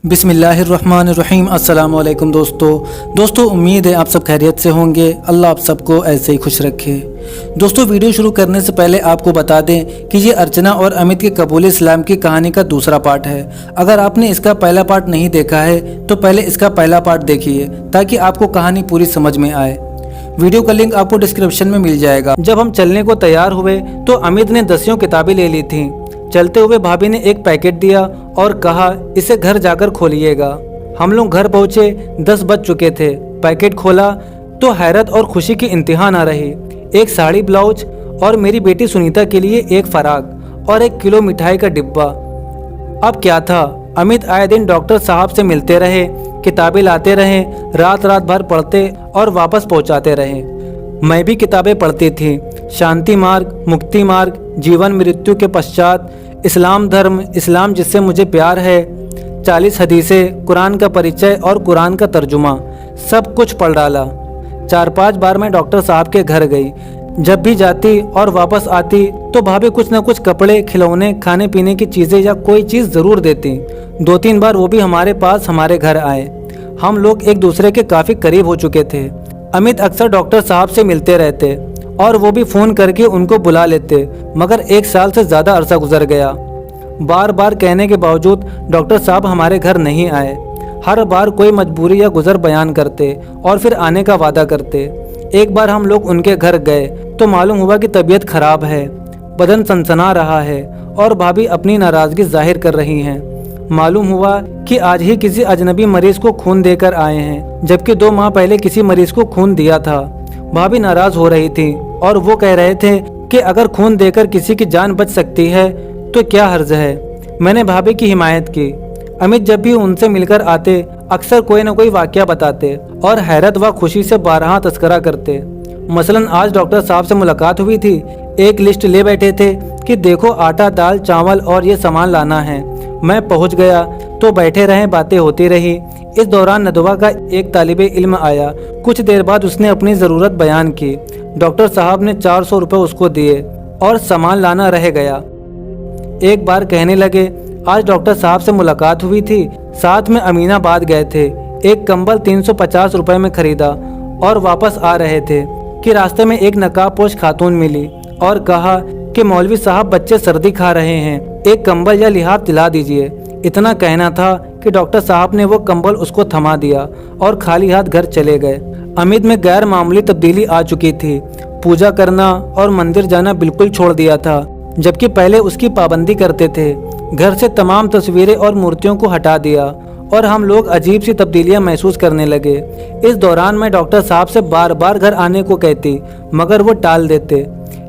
बिस्मिल्लाहिर्रहमानिर्रहीम। अस्सलाम वालेकुम दोस्तों, उम्मीद है आप सब खैरियत से होंगे। अल्लाह आप सबको ऐसे ही खुश रखे। दोस्तों, वीडियो शुरू करने से पहले आपको बता दें कि ये अर्चना और अमित के कबूल इस्लाम की कहानी का दूसरा पार्ट है। अगर आपने इसका पहला पार्ट नहीं देखा है तो पहले इसका पहला पार्ट देखिए ताकि आपको कहानी पूरी समझ में आए। वीडियो का लिंक आपको डिस्क्रिप्शन में मिल जाएगा। जब हम चलने को तैयार हुए तो अमित ने 10 किताबें ले ली थीं। चलते हुए भाभी ने एक पैकेट दिया और कहा, इसे घर जाकर खोलिएगा। हम लोग घर पहुंचे, 10 बज चुके थे। पैकेट खोला तो हैरत और खुशी की इंतहा ना रही। एक साड़ी ब्लाउज और मेरी बेटी सुनीता के लिए एक फराक और 1 किलो मिठाई का डिब्बा। अब क्या था, अमित आए दिन डॉक्टर साहब से मिलते रहे, किताबें लाते रहे, रात भर पढ़ते और वापस पहुंचाते रहे। मैं भी किताबें पढ़ती थी। शांति मार्ग, मुक्ति मार्ग, जीवन मृत्यु के पश्चात, इस्लाम धर्म, इस्लाम जिससे मुझे प्यार है, 40 हदीसें, कुरान का परिचय और कुरान का तर्जुमा, सब कुछ पढ़ डाला। 4-5 बार मैं डॉक्टर साहब के घर गई। जब भी जाती और वापस आती तो भाभी कुछ न कुछ कपड़े, खिलौने, खाने पीने की चीज़ें या कोई चीज़ ज़रूर देती। 2-3 बार वो भी हमारे पास हमारे घर आए। हम लोग एक दूसरे के काफ़ी करीब हो चुके थे। अमित अक्सर डॉक्टर साहब से मिलते रहते और वो भी फ़ोन करके उनको बुला लेते, मगर 1 साल से ज़्यादा अरसा गुजर गया। बार बार कहने के बावजूद डॉक्टर साहब हमारे घर नहीं आए। हर बार कोई मजबूरी या गुजर बयान करते और फिर आने का वादा करते। एक बार हम लोग उनके घर गए तो मालूम हुआ कि तबीयत खराब है, बदन सनसना रहा है और भाभी अपनी नाराज़गी जाहिर कर रही हैं। मालूम हुआ कि आज ही किसी अजनबी मरीज को खून देकर आए हैं, जबकि 2 माह पहले किसी मरीज को खून दिया था। भाभी नाराज हो रही थी और वो कह रहे थे कि अगर खून देकर किसी की जान बच सकती है तो क्या हर्ज है। मैंने भाभी की हिमायत की। अमित जब भी उनसे मिलकर आते अक्सर कोई न कोई वाकया बताते और हैरत व खुशी से बारहा तस्करा करते। मसलन आज डॉक्टर साहब से मुलाकात हुई थी। एक लिस्ट ले बैठे थे कि देखो आटा, दाल, चावल और ये सामान लाना है। मैं पहुंच गया तो बैठे रहे, बातें होती रही। इस दौरान नदवा का एक तालिबे इल्म आया। कुछ देर बाद उसने अपनी ज़रूरत बयान की। डॉक्टर साहब ने 400 रुपये उसको दिए और सामान लाना रह गया। एक बार कहने लगे, आज डॉक्टर साहब से मुलाकात हुई थी, साथ में अमीनाबाद गए थे। एक कंबल 350 रुपये में खरीदा और वापस आ रहे थे कि रास्ते में एक नकाबपोश खातून मिली और कहा कि मौलवी साहब बच्चे सर्दी खा रहे हैं, एक कंबल या लिहाफ दिला दीजिए। इतना कहना था कि डॉक्टर साहब ने वो कंबल उसको थमा दिया और खाली हाथ घर चले गए। अमित में गैर मामूली तब्दीली आ चुकी थी। पूजा करना और मंदिर जाना बिल्कुल छोड़ दिया था, जबकि पहले उसकी पाबंदी करते थे। घर से तमाम तस्वीरें और मूर्तियों को हटा दिया और हम लोग अजीब सी तब्दीलियां महसूस करने लगे। इस दौरान मैं डॉक्टर साहब से बार बार घर आने को कहती, मगर वो टाल देते।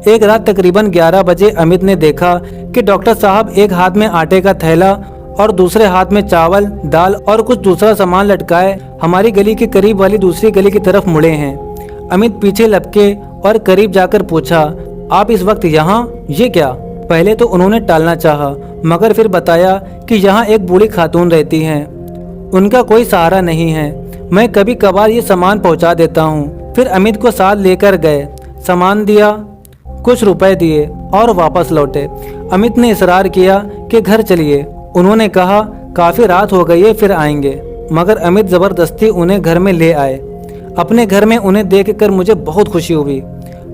एक रात तकरीबन 11 बजे अमित ने देखा कि डॉक्टर साहब एक हाथ में आटे का थैला और दूसरे हाथ में चावल, दाल और कुछ दूसरा सामान लटकाए हमारी गली के करीब वाली दूसरी गली की तरफ मुड़े हैं। अमित पीछे लपके और करीब जाकर पूछा, आप इस वक्त यहाँ, ये क्या? पहले तो उन्होंने टालना चाहा, मगर फिर बताया कि यहाँ एक बूढ़ी खातून रहती हैं, उनका कोई सहारा नहीं है। मैं कभी कभार ये सामान पहुँचा देता हूँ। फिर अमित को साथ लेकर गए, सामान दिया, कुछ रुपए दिए और वापस लौटे। अमित ने इसरार किया कि घर चलिए। उन्होंने कहा काफ़ी रात हो गई है, फिर आएंगे, मगर अमित ज़बरदस्ती उन्हें घर में ले आए। अपने घर में उन्हें देखकर मुझे बहुत खुशी हुई।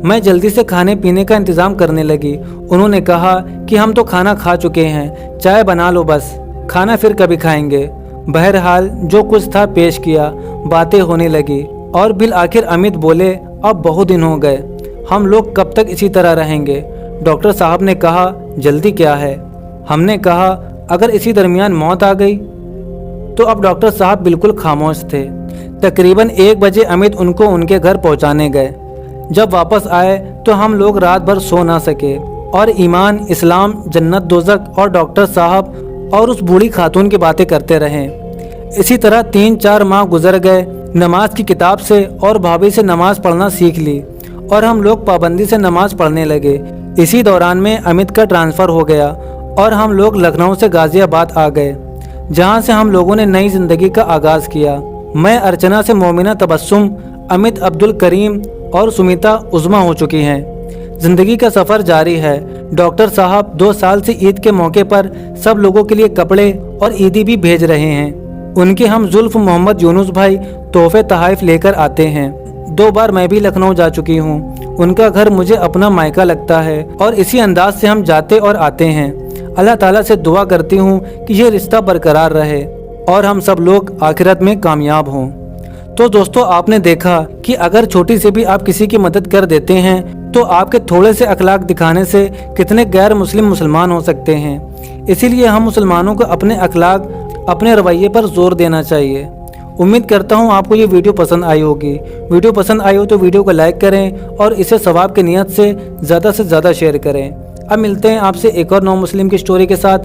मैं जल्दी से खाने पीने का इंतज़ाम करने लगी। उन्होंने कहा कि हम तो खाना खा चुके हैं, चाय बना लो बस, खाना फिर कभी खाएंगे। बहरहाल जो कुछ था पेश किया, बातें होने लगी और बिल आखिर अमित बोले, अब बहुत दिन हो गए, हम लोग कब तक इसी तरह रहेंगे? डॉक्टर साहब ने कहा, जल्दी क्या है? हमने कहा, अगर इसी दरमियान मौत आ गई तो। अब डॉक्टर साहब बिल्कुल खामोश थे। तकरीबन 1 बजे अमित उनको उनके घर पहुंचाने गए। जब वापस आए तो हम लोग रात भर सो ना सके और ईमान, इस्लाम, जन्नत, दोज़ख और डॉक्टर साहब और उस बूढ़ी खातून की बातें करते रहे। इसी तरह 3-4 माह गुजर गए। नमाज की किताब से और भाभी से नमाज पढ़ना सीख ली और हम लोग पाबंदी से नमाज पढ़ने लगे। इसी दौरान में अमित का ट्रांसफ़र हो गया और हम लोग लखनऊ से गाज़ियाबाद आ गए, जहां से हम लोगों ने नई ज़िंदगी का आगाज़ किया। मैं अर्चना से मोमिना तबस्सुम, अमित अब्दुल करीम और सुमिता उज़्मा हो चुकी हैं। ज़िंदगी का सफ़र जारी है। डॉक्टर साहब 2 साल से ईद के मौके पर सब लोगों के लिए कपड़े और ईदी भी भेज रहे हैं। उनके हम जुल्फ मोहम्मद यूनुस भाई तोहफे तहाइफ लेकर आते हैं। 2 बार मैं भी लखनऊ जा चुकी हूँ। उनका घर मुझे अपना मायका लगता है और इसी अंदाज से हम जाते और आते हैं। अल्लाह ताला से दुआ करती हूँ कि ये रिश्ता बरकरार रहे और हम सब लोग आखिरत में कामयाब हों। तो दोस्तों, आपने देखा कि अगर छोटी से भी आप किसी की मदद कर देते हैं तो आपके थोड़े से अखलाक दिखाने से कितने गैर मुस्लिम मुसलमान हो सकते हैं। इसीलिए हम मुसलमानों को अपने अखलाक, अपने रवैये पर जोर देना चाहिए। उम्मीद करता हूँ आपको ये वीडियो पसंद आई होगी। वीडियो पसंद आई हो तो वीडियो को लाइक करें और इसे सवाब की नियत से ज़्यादा शेयर करें। अब मिलते हैं आपसे एक और नौ मुस्लिम की स्टोरी के साथ।